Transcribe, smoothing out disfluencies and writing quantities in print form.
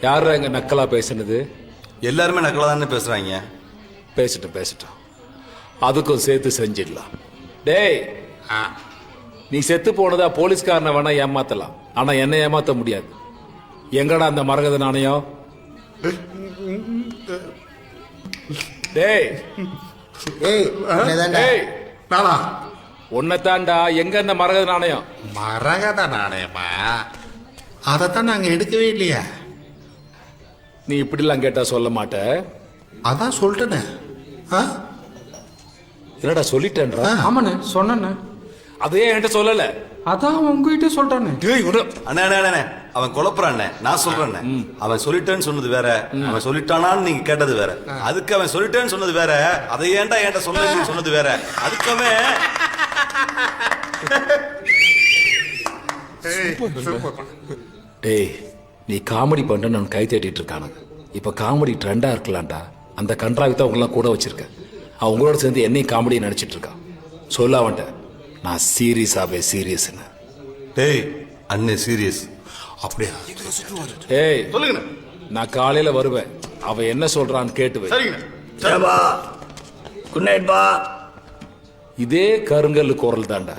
யாரா இங்க நக்கலா பேசுனது? எல்லாருமே நக்கலா தானே பேசுறாங்க. பேசட்டும். அதுக்கும் சேர்த்து செஞ்சிடலாம். டேய், நீ செத்து போனதா போலீஸ்காரனை வேணா ஏமாத்தலாம், ஆனா என்ன ஏமாத்த முடியாது. எங்கடா அந்த மரகத நாணயம்? டேய் உன்னைத்தாண்டா, எங்க அந்த மரகத நாணயம்? மரகத நாணயமா? அதைத்தான் நாங்க எடுக்கவே இல்லையா? நீ இப்படிலாம் கேட்டா சொல்ல மாட்ட. அதான் சொல்லிட்டேனே. என்னடா சொல்லிட்டேன்றா? ஆமாண்ணே சொன்னேண்ணே. அதே என்கிட்ட சொல்லல. அதான் உங்ககிட்ட சொல்றானே. அண்ணே அவன் குழப்பறானே. நான் சொல்றேன், அவன் சொல்லிட்டேன்னு சொன்னது வேற, அவன் சொல்லிட்டானான்னு நீங்க கேட்டது வேற. அதுக்கு அவன் சொல்லிட்டேன்னு சொன்னது வேற, அதை ஏன்டா என்கிட்ட சொன்னது வேற. அதுக்கவே டேய், நீ காமெடி பண்ண நான் கை தேடிட்டு இருக்கானுங்க. இப்ப காமெடி ட்ரெண்டா இருக்கலாம்டா. அந்த கன்றாவித்த அவங்களாம் கூட வச்சிருக்கேன். அவங்களோட சேர்ந்து என்னையும் காமெடி நடிச்சிட்டு இருக்கான். சொல்ல அவன்கிட்ட நான் சீரியஸ்னு. டேய் அண்ணே சீரியஸ். அப்படியா? ஏய் சொல்லுங்க. நான் காலையில வருவேன். அவன் என்ன சொல்றான்னு கேட்டு வை. குட் நைட் பா. இதே கருங்கல் குரல் தான்டா.